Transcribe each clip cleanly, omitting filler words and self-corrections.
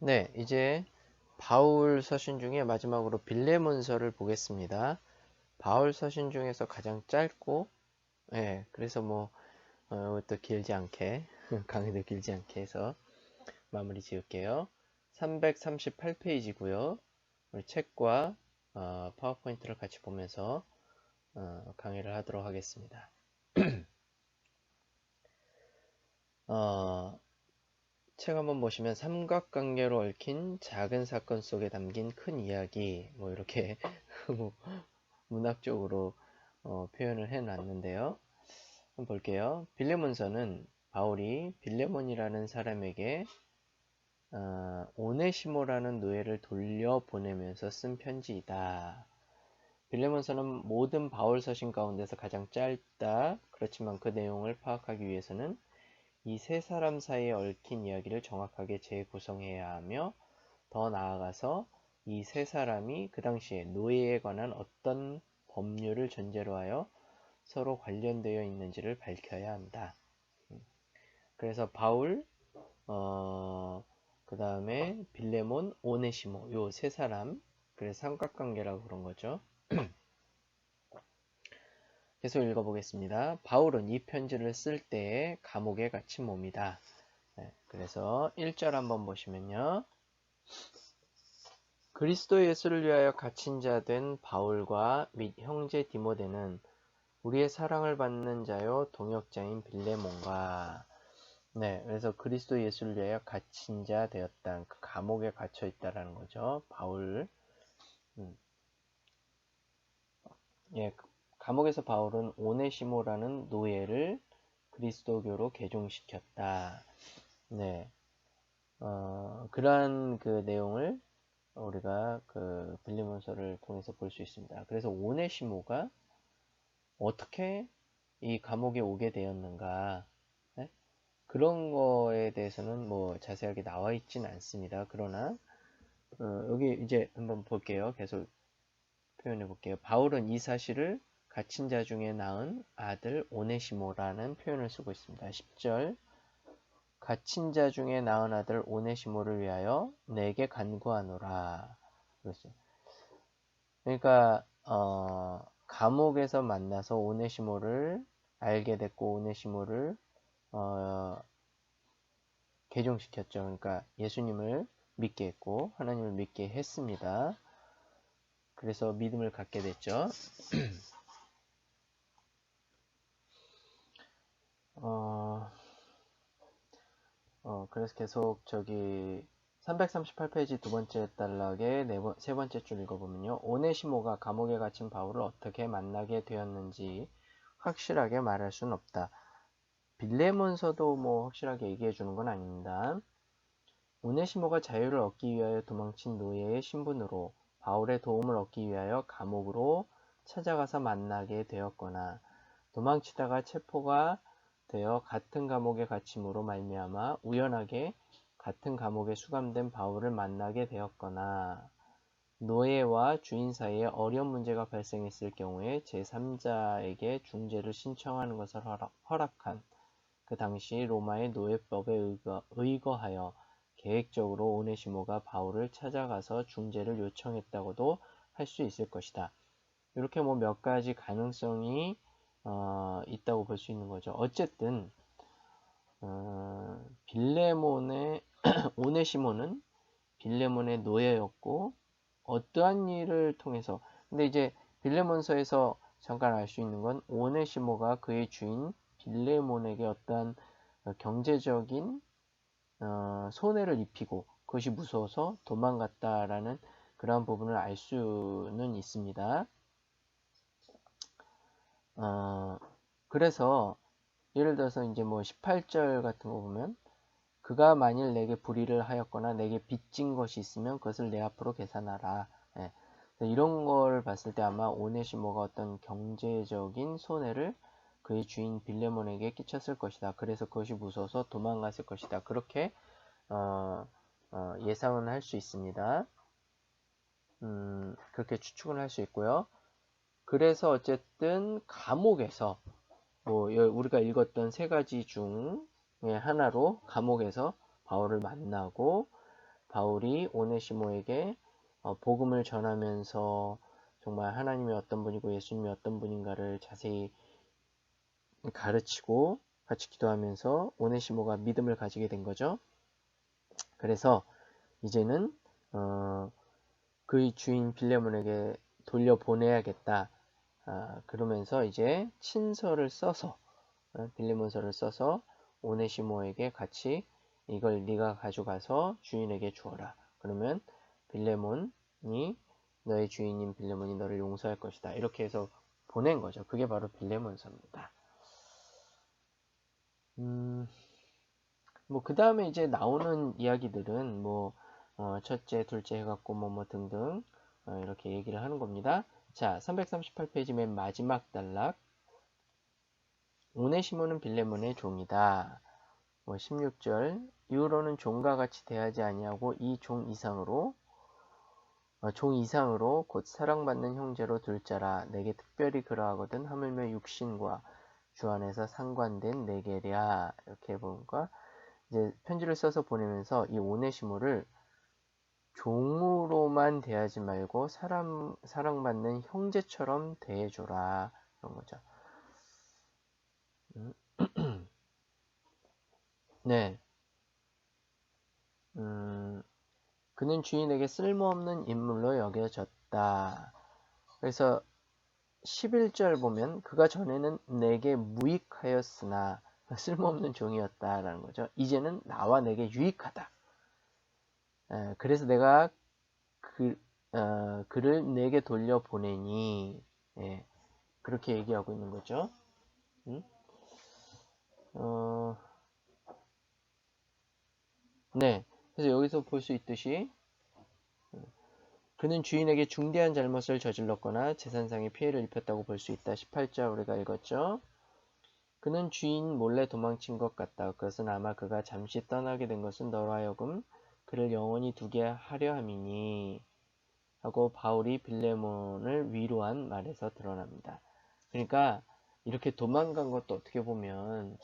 네, 이제 바울 서신 중에 마지막으로 빌레몬서를 보겠습니다. 바울 서신 중에서 가장 짧고, 그래서 또 길지 않게, 강의도 길지 않게 해서 마무리 지을게요. 338페이지고요. 우리 책과 파워포인트를 같이 보면서 강의를 하도록 하겠습니다. 어, 책 한번 보시면 삼각관계로 얽힌 작은 사건 속에 담긴 큰 이야기, 이렇게 뭐 문학적으로 표현을 해 놨는데요. 한번 볼게요. 빌레몬서는 바울이 빌레몬이라는 사람에게 오네시모라는 노예를 돌려보내면서 쓴 편지이다. 빌레몬서는 모든 바울 서신 가운데서 가장 짧다. 그렇지만 그 내용을 파악하기 위해서는 이 세 사람 사이에 얽힌 이야기를 정확하게 재구성해야 하며, 더 나아가서 이 세 사람이 그 당시에 노예에 관한 어떤 법률을 전제로 하여 서로 관련되어 있는지를 밝혀야 한다. 그래서 바울, 그 다음에 빌레몬, 오네시모, 요 세 사람, 그래서 삼각관계라고 그런 거죠. 계속 읽어보겠습니다. 바울은 이 편지를 쓸 때에 감옥에 갇힌 몸이다. 그래서 1절 한번 보시면요. 그리스도 예수를 위하여 갇힌 자 된 바울과 및 형제 디모데는 우리의 사랑을 받는 자요 동역자인 빌레몬과, 그래서 그리스도 예수를 위하여 갇힌 자 되었다. 그 감옥에 갇혀 있다라는 거죠. 바울. 감옥에서 바울은 오네시모라는 노예를 그리스도교로 개종시켰다. 그러한 그 내용을 우리가 그 빌레몬서를 통해서 볼 수 있습니다. 그래서 오네시모가 어떻게 이 감옥에 오게 되었는가, 네? 그런 거에 대해서는 자세하게 나와 있진 않습니다. 그러나 여기 이제 한번 볼게요. 계속 표현해 볼게요. 바울은 이 사실을 갇힌 자 중에 낳은 아들 오네시모라는 표현을 쓰고 있습니다. 10절, 갇힌 자 중에 낳은 아들 오네시모를 위하여 내게 간구하노라. 그랬어요. 그러니까 감옥에서 만나서 오네시모를 알게 됐고, 오네시모를 개종시켰죠. 그러니까 예수님을 믿게 했고 하나님을 믿게 했습니다. 그래서 믿음을 갖게 됐죠. 그래서 계속 저기 338페이지 두 번째 단락의 세 번째 줄 읽어보면요. 오네시모가 감옥에 갇힌 바울을 어떻게 만나게 되었는지 확실하게 말할 수는 없다. 빌레몬서도 확실하게 얘기해 주는 건 아닙니다. 오네시모가 자유를 얻기 위하여 도망친 노예의 신분으로 바울의 도움을 얻기 위하여 감옥으로 찾아가서 만나게 되었거나, 도망치다가 체포가 되어 같은 감옥에 갇힘으로 말미암아 우연하게 같은 감옥에 수감된 바울을 만나게 되었거나, 노예와 주인 사이에 어려운 문제가 발생했을 경우에 제3자에게 중재를 신청하는 것을 허락한 그 당시 로마의 노예법에 의거하여 계획적으로 오네시모가 바울을 찾아가서 중재를 요청했다고도 할 수 있을 것이다. 이렇게 몇 가지 가능성이 있다고 볼 수 있는 거죠. 어쨌든 빌레몬의 오네시모는 빌레몬의 노예였고, 어떠한 일을 통해서, 근데 이제 빌레몬서에서 잠깐 알 수 있는 건 오네시모가 그의 주인 빌레몬에게 어떠한 경제적인 손해를 입히고 그것이 무서워서 도망갔다라는 그러한 부분을 알 수는 있습니다. 그래서 예를 들어서 이제 18절 같은 거 보면, 그가 만일 내게 불의를 하였거나 내게 빚진 것이 있으면 그것을 내 앞으로 계산하라. 이런 걸 봤을 때 아마 오네시모가 어떤 경제적인 손해를 그의 주인 빌레몬에게 끼쳤을 것이다. 그래서 그것이 무서워서 도망갔을 것이다. 그렇게 예상은 할 수 있습니다. 그렇게 추측을 할 수 있고요. 그래서 어쨌든 감옥에서 우리가 읽었던 세 가지 중에 하나로 감옥에서 바울을 만나고, 바울이 오네시모에게 복음을 전하면서 정말 하나님이 어떤 분이고 예수님이 어떤 분인가를 자세히 가르치고 같이 기도하면서 오네시모가 믿음을 가지게 된 거죠. 그래서 이제는 그의 주인 빌레몬에게 돌려보내야겠다. 그러면서 이제 친서를 써서 빌레몬서를 써서 오네시모에게 같이 이걸 네가 가져가서 주인에게 주어라. 그러면 빌레몬이 너의 주인인 빌레몬이 너를 용서할 것이다. 이렇게 해서 보낸 거죠. 그게 바로 빌레몬서입니다. 뭐 그 다음에 이제 나오는 이야기들은 뭐 첫째, 둘째 해갖고 뭐 등등 이렇게 얘기를 하는 겁니다. 자, 338페이지 맨 마지막 단락. 오네시모는 빌레몬의 종이다. 16절 이후로는 종과 같이 대하지 아니하고 이 종 이상으로 곧 사랑받는 형제로 둘 자라. 내게 특별히 그러하거든 하물며 육신과 주 안에서 상관된 내게랴. 이렇게 보니까 이제 편지를 써서 보내면서 이 오네시모를 종으로만 대하지 말고 사랑받는 형제처럼 대해줘라. 그런 거죠. 네. 그는 주인에게 쓸모없는 인물로 여겨졌다. 그래서 11절 보면 그가 전에는 내게 무익하였으나 쓸모없는 종이었다라는 거죠. 이제는 나와 내게 유익하다. 그래서 내가 그를 내게 돌려보내니 그렇게 얘기하고 있는 거죠. 네. 그래서 여기서 볼 수 있듯이 그는 주인에게 중대한 잘못을 저질렀거나 재산상의 피해를 입혔다고 볼 수 있다. 18절 우리가 읽었죠. 그는 주인 몰래 도망친 것 같다. 그것은 아마 그가 잠시 떠나게 된 것은 너로 하여금 그를 영원히 두게 하려 함이니 하고 바울이 빌레몬을 위로한 말에서 드러납니다. 그러니까 이렇게 도망간 것도 어떻게 보면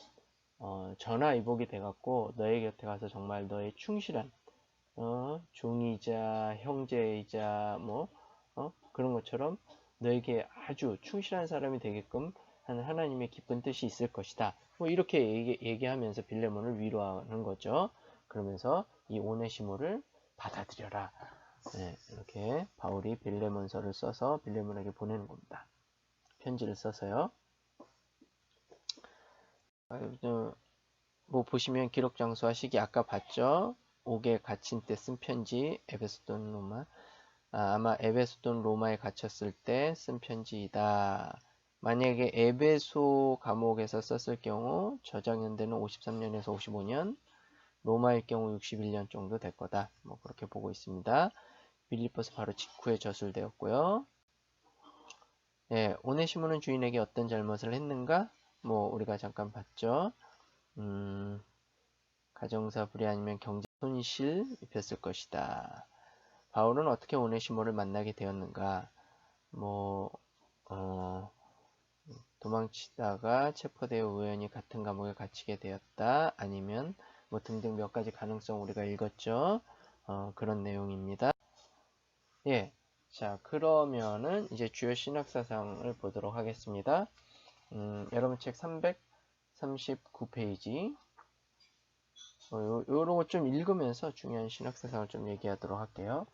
전화위복이 돼갖고 너의 곁에 가서 정말 너의 충실한 종이자 형제이자 그런 것처럼 너에게 아주 충실한 사람이 되게끔 하는 하나님의 기쁜 뜻이 있을 것이다. 뭐 이렇게 얘기하면서 빌레몬을 위로하는 거죠. 그러면서 이 오네시모를 받아들여라. 네, 이렇게 바울이 빌레몬서를 써서 빌레몬에게 보내는 겁니다. 편지를 써서요. 뭐 보시면 기록 장소와 시기 아까 봤죠? 옥에 갇힌 때 쓴 편지 에베소돈 로마 아마 에베소돈 로마에 갇혔을 때 쓴 편지이다. 만약에 에베소 감옥에서 썼을 경우 저장 연대는 53년에서 55년, 로마일 경우 61년 정도 될 거다. 뭐 그렇게 보고 있습니다. 빌립보서 바로 직후에 저술되었고요. 예, 오네시모는 주인에게 어떤 잘못을 했는가? 뭐 우리가 잠깐 봤죠. 가정사 불의 아니면 경제 손실 입혔을 것이다. 바울은 어떻게 오네시모를 만나게 되었는가? 도망치다가 체포되어 우연히 같은 감옥에 갇히게 되었다. 아니면 등등 몇 가지 가능성 우리가 읽었죠. 그런 내용입니다. 예. 자, 그러면은 이제 주요 신학사상을 보도록 하겠습니다. 여러분 책 339페이지. 요런 거 좀 읽으면서 중요한 신학사상을 좀 얘기하도록 할게요.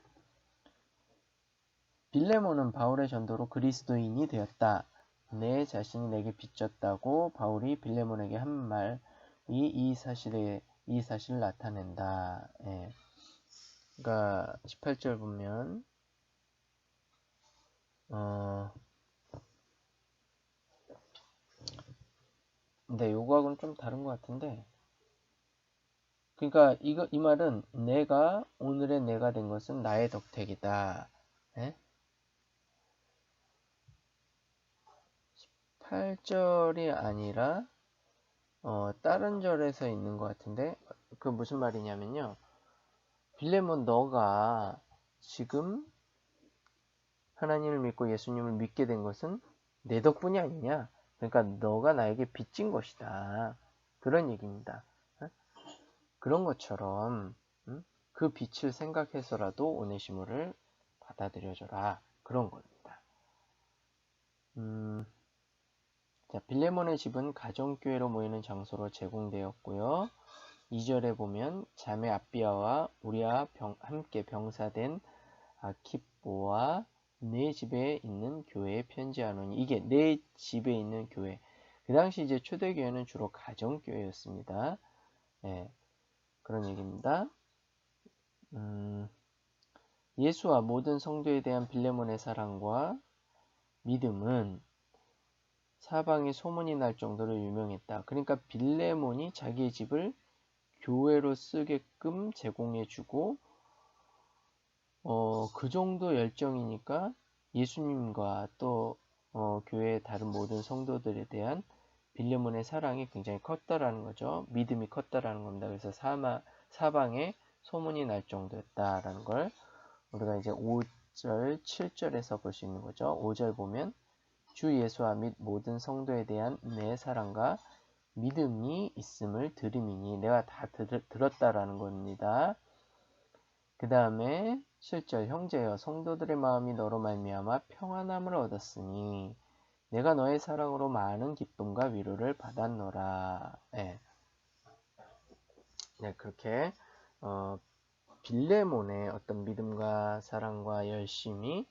빌레몬은 바울의 전도로 그리스도인이 되었다. 내 자신이 내게 빚졌다고 바울이 빌레몬에게 한 말이 이 사실을 나타낸다. 예. 그러니까 18절 보면 근데 요거하고는 좀 다른 것 같은데 그러니까 이 말은 내가 오늘의 내가 된 것은 나의 덕택이다. 예? 8절이 아니라 다른 절에서 있는 것 같은데 그 무슨 말이냐면요. 빌레몬 너가 지금 하나님을 믿고 예수님을 믿게 된 것은 내 덕분이 아니냐. 그러니까 너가 나에게 빚진 것이다. 그런 얘기입니다. 그런 것처럼 그 빛을 생각해서라도 오네시모를 받아들여줘라. 그런 겁니다. 자, 빌레몬의 집은 가정교회로 모이는 장소로 제공되었고요. 2절에 보면 자매 아비아와 우리와 함께 병사된 아키뽀와 내 집에 있는 교회에 편지하노니, 이게 내 집에 있는 교회. 그 당시 이제 초대교회는 주로 가정교회였습니다. 예, 그런 얘기입니다. 예수와 모든 성도에 대한 빌레몬의 사랑과 믿음은 사방에 소문이 날 정도로 유명했다. 그러니까 빌레몬이 자기의 집을 교회로 쓰게끔 제공해주고, 그 정도 열정이니까 예수님과 또 교회의 다른 모든 성도들에 대한 빌레몬의 사랑이 굉장히 컸다라는 거죠. 믿음이 컸다라는 겁니다. 그래서 사방에 소문이 날 정도였다라는 걸 우리가 이제 5절, 7절에서 볼 수 있는 거죠. 5절 보면 주 예수와 및 모든 성도에 대한 내 사랑과 믿음이 있음을 들음이니, 내가 다 들었다라는 겁니다. 그 다음에 7절, 형제여 성도들의 마음이 너로 말미암아 평안함을 얻었으니 내가 너의 사랑으로 많은 기쁨과 위로를 받았노라. 네, 그렇게 빌레몬의 어떤 믿음과 사랑과 열심이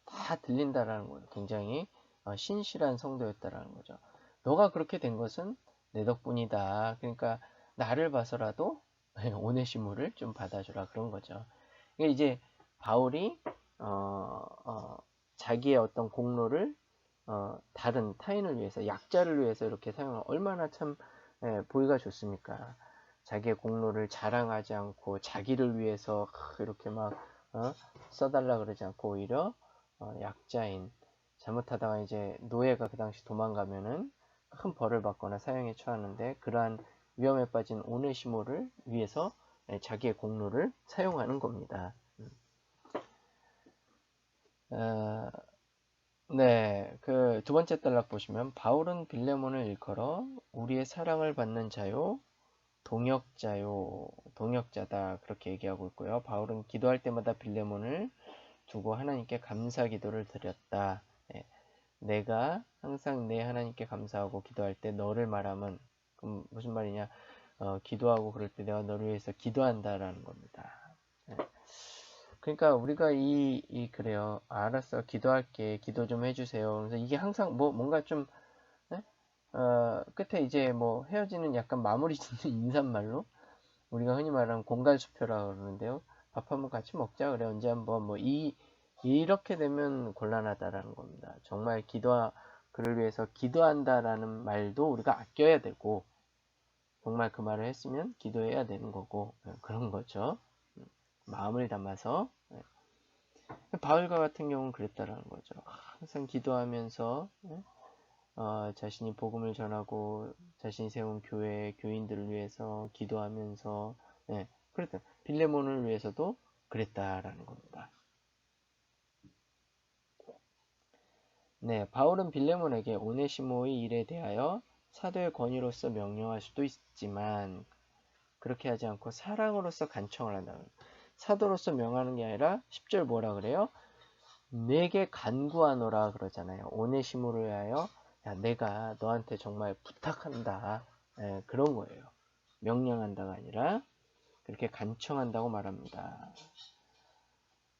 다 들린다라는 거예요. 굉장히 신실한 성도였다라는 거죠. 너가 그렇게 된 것은 내 덕분이다. 그러니까 나를 봐서라도 오네시모를 좀 받아주라, 그런 거죠. 그러니까 이제 바울이 자기의 어떤 공로를 다른 타인을 위해서, 약자를 위해서 이렇게 사용하면 얼마나 참 보기가 좋습니까? 자기의 공로를 자랑하지 않고 자기를 위해서 이렇게 막 써달라 그러지 않고, 오히려 약자인, 잘못하다가 이제 노예가 그 당시 도망가면은 큰 벌을 받거나 사형에 처하는데, 그러한 위험에 빠진 오네시모를 위해서 자기의 공로를 사용하는 겁니다. 네, 그 두 번째 단락 보시면 바울은 빌레몬을 일컬어 우리의 사랑을 받는 자요, 동역자요, 동역자다, 그렇게 얘기하고 있고요. 바울은 기도할 때마다 빌레몬을 두고 하나님께 감사 기도를 드렸다. 네, 내가 항상 내 하나님께 감사하고 기도할 때 너를 말하면, 그럼 무슨 말이냐? 기도하고 그럴 때 내가 너를 위해서 기도한다라는 겁니다. 네. 그러니까 우리가 그래요. 알았어, 기도할게, 기도 좀 해주세요. 그래서 이게 항상 뭔가 좀 네? 끝에 이제 뭐 헤어지는 약간 마무리 짓는 인사말로, 우리가 흔히 말하는 공갈수표라고 그러는데요. 밥 한번 같이 먹자, 그래, 언제 한번, 이렇게 되면 곤란하다라는 겁니다. 정말 그를 위해서 기도한다라는 말도 우리가 아껴야 되고, 정말 그 말을 했으면 기도해야 되는 거고, 그런 거죠. 마음을 담아서. 바울과 같은 경우는 그랬다라는 거죠. 항상 기도하면서 자신이 복음을 전하고 자신이 세운 교회 교인들을 위해서 기도하면서, 그랬다. 빌레몬을 위해서도 그랬다라는 겁니다. 네, 바울은 빌레몬에게 오네시모의 일에 대하여 사도의 권위로서 명령할 수도 있지만 그렇게 하지 않고 사랑으로서 간청을 한다. 사도로서 명하는 게 아니라 10절 뭐라 그래요? 내게 간구하노라 그러잖아요. 오네시모를 위하여, 야, 내가 너한테 정말 부탁한다. 그런 거예요. 명령한다가 아니라 그렇게 간청한다고 말합니다.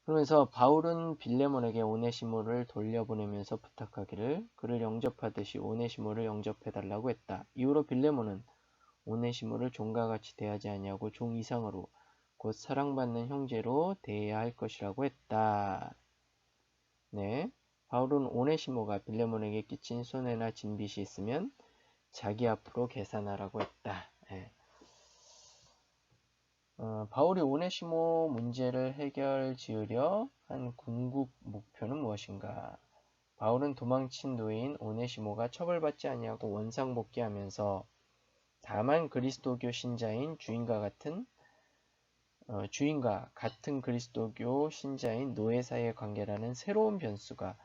그러면서 바울은 빌레몬에게 오네시모를 돌려보내면서 부탁하기를 그를 영접하듯이 오네시모를 영접해달라고 했다. 이후로 빌레몬은 오네시모를 종과 같이 대하지 아니하고 종 이상으로 곧 사랑받는 형제로 대해야 할 것이라고 했다. 네, 바울은 오네시모가 빌레몬에게 끼친 손해나 진빚이 있으면 자기 앞으로 계산하라고 했다. 네. 바울이 오네시모 문제를 해결지으려 한 궁극 목표는 무엇인가? 바울은 도망친 노예인 오네시모가 처벌받지 아니하고 원상복귀하면서 다만 그리스도교 신자인 주인과 같은 그리스도교 신자인 노예 사이의 관계라는 새로운 변수가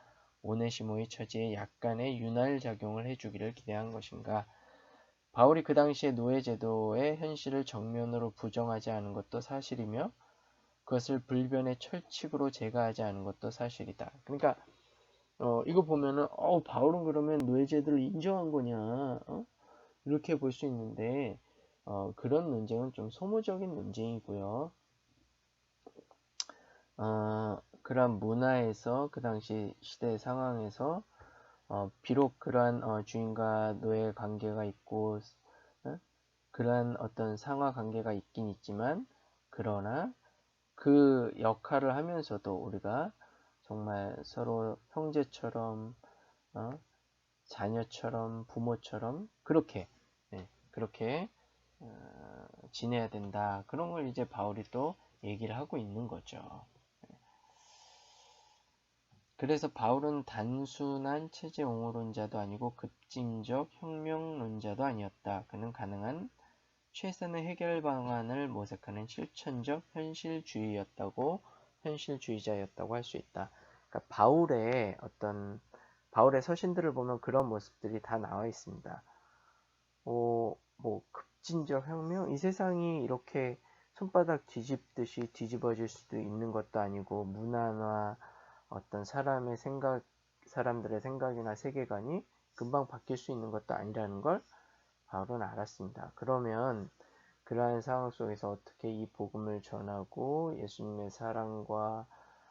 오네시모의 처지에 약간의 윤활 작용을 해주기를 기대한 것인가? 바울이 그 당시의 노예 제도의 현실을 정면으로 부정하지 않은 것도 사실이며 그것을 불변의 철칙으로 제거하지 않은 것도 사실이다. 그러니까 이거 보면은 바울은 그러면 노예제도를 인정한 거냐? 이렇게 볼 수 있는데 그런 논쟁은 좀 소모적인 논쟁이고요. 그런 문화에서 그 당시 시대 상황에서 비록 그러한 주인과 노예 관계가 있고 그러한 어떤 상하 관계가 있긴 있지만 그러나 그 역할을 하면서도 우리가 정말 서로 형제처럼 자녀처럼 부모처럼 그렇게 그렇게 지내야 된다. 그런 걸 이제 바울이 또 얘기를 하고 있는 거죠. 그래서 바울은 단순한 체제 옹호론자도 아니고 급진적 혁명론자도 아니었다. 그는 가능한 최선의 해결 방안을 모색하는 실천적 현실주의자였다고 할 수 있다. 그러니까 바울의 서신들을 보면 그런 모습들이 다 나와 있습니다. 뭐 급진적 혁명? 이 세상이 이렇게 손바닥 뒤집듯이 뒤집어질 수도 있는 것도 아니고 문화나 어떤 사람들의 생각이나 세계관이 금방 바뀔 수 있는 것도 아니라는 걸 바울은 알았습니다. 그러면 그러한 상황 속에서 어떻게 이 복음을 전하고 예수님의 사랑과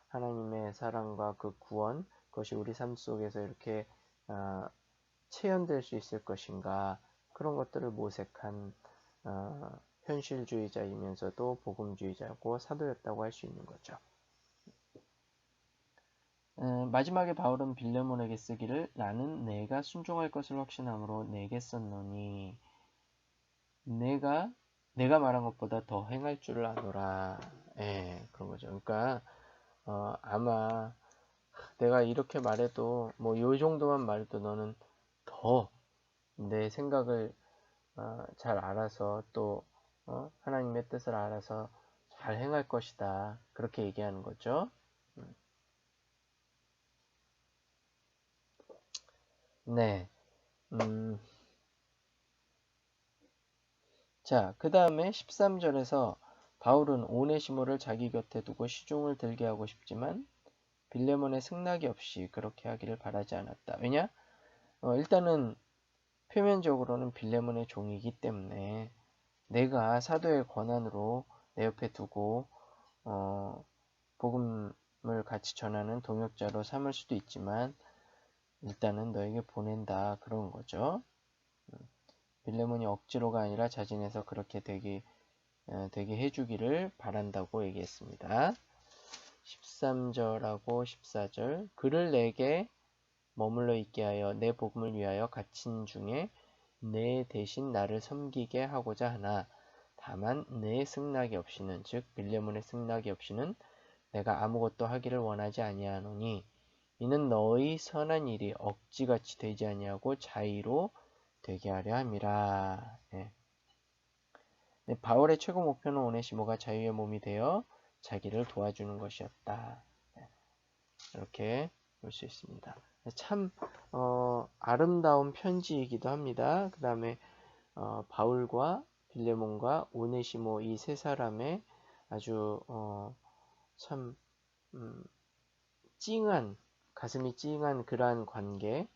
하나님의 사랑과 그 구원, 그것이 우리 삶 속에서 이렇게 체현될 수 있을 것인가, 그런 것들을 모색한 현실주의자이면서도 복음주의자고 사도였다고 할 수 있는 거죠. 마지막에 바울은 빌레몬에게 쓰기를 나는 내가 순종할 것을 확신함으로 내게 썼노니 내가 말한 것보다 더 행할 줄을 아노라. 그런 거죠. 그러니까 아마 내가 이렇게 말해도 뭐 요 정도만 말해도 너는 더 내 생각을 잘 알아서 또 하나님의 뜻을 알아서 잘 행할 것이다. 그렇게 얘기하는 거죠. 네. 자, 그 다음에 13절에서 바울은 오네시모를 자기 곁에 두고 시종을 들게 하고 싶지만 빌레몬의 승낙이 없이 그렇게 하기를 바라지 않았다. 왜냐? 일단은 표면적으로는 빌레몬의 종이기 때문에 내가 사도의 권한으로 내 옆에 두고 복음을 같이 전하는 동역자로 삼을 수도 있지만 일단은 너에게 보낸다. 그런 거죠. 빌레몬이 억지로가 아니라 자진해서 그렇게 되게 해주기를 바란다고 얘기했습니다. 13절하고 14절 그를 내게 머물러 있게 하여 내 복음을 위하여 갇힌 중에 내 대신 나를 섬기게 하고자 하나 다만 내 승낙이 없이는 즉 빌레몬의 승낙이 없이는 내가 아무것도 하기를 원하지 아니하노니 이는 너의 선한 일이 억지같이 되지 아니하고 자의로 되게 하려 함이라. 바울의 최고 목표는 오네시모가 자유의 몸이 되어 자기를 도와주는 것이었다. 이렇게 볼 수 있습니다. 참 아름다운 편지이기도 합니다. 그 다음에 바울과 빌레몬과 오네시모 이 세 사람의 아주 참 찡한 가슴이 찡한 그러한 관계,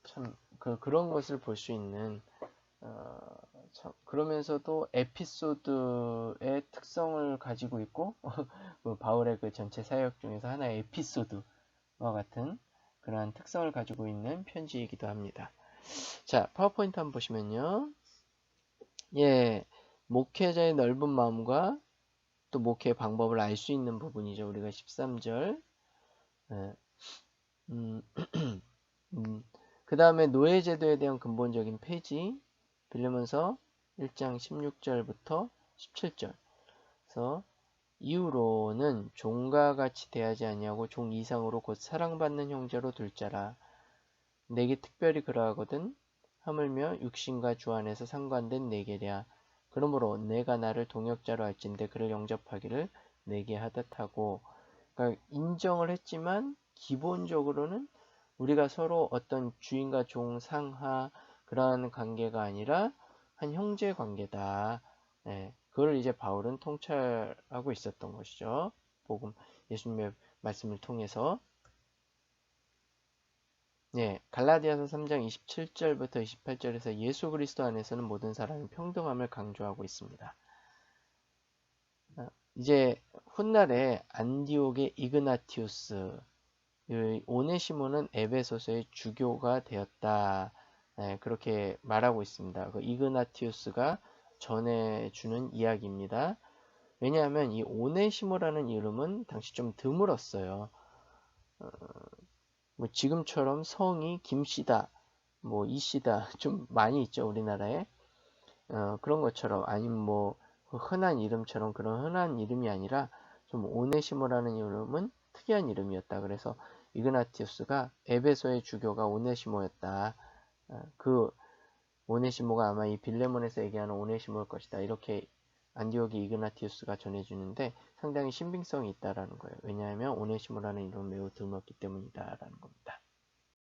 참 그런 것을 볼 수 있는 그러면서도 에피소드의 특성을 가지고 있고 바울의 그 전체 사역 중에서 하나의 에피소드와 같은 그러한 특성을 가지고 있는 편지이기도 합니다. 자, 파워포인트 한번 보시면요. 목회자의 넓은 마음과 또 목회 방법을 알 수 있는 부분이죠. 우리가 13절 그 다음에 노예제도에 대한 근본적인 폐지 빌레몬서 1장 16절부터 17절 그래서 이후로는 종과 같이 대하지 아니하고 종 이상으로 곧 사랑받는 형제로 둘 자라 내게 특별히 그러하거든 하물며 육신과 주 안에서 상관된 내게랴 그러므로 내가 나를 동역자로 할진대 그를 영접하기를 내게 하듯 하고 그러니까 인정을 했지만 기본적으로는 우리가 서로 어떤 주인과 종 상하 그러한 관계가 아니라 한 형제 관계다. 그걸 이제 바울은 통찰하고 있었던 것이죠. 복음, 예수님의 말씀을 통해서. 예, 갈라디아서 3장 27절부터 28절에서 예수 그리스도 안에서는 모든 사람이 평등함을 강조하고 있습니다. 이제 훗날에 안디옥의 이그나티우스, 오네시모는 에베소서의 주교가 되었다. 그렇게 말하고 있습니다. 그 이그나티우스가 전해주는 이야기입니다. 왜냐하면 이 오네시모라는 이름은 당시 좀 드물었어요. 뭐 지금처럼 성이 김씨다, 뭐 이씨다 좀 많이 있죠, 우리나라에. 그런 것처럼, 아니면 뭐 흔한 이름처럼 그런 흔한 이름이 아니라 좀 오네시모라는 이름은 특이한 이름이었다. 그래서 이그나티우스가 에베소의 주교가 오네시모였다. 그 오네시모가 아마 이 빌레몬에서 얘기하는 오네시모일 것이다. 이렇게 안디옥의 이그나티우스가 전해주는데 상당히 신빙성이 있다라는 거예요. 왜냐하면 오네시모라는 이름은 매우 드물었기 때문이다라는 겁니다.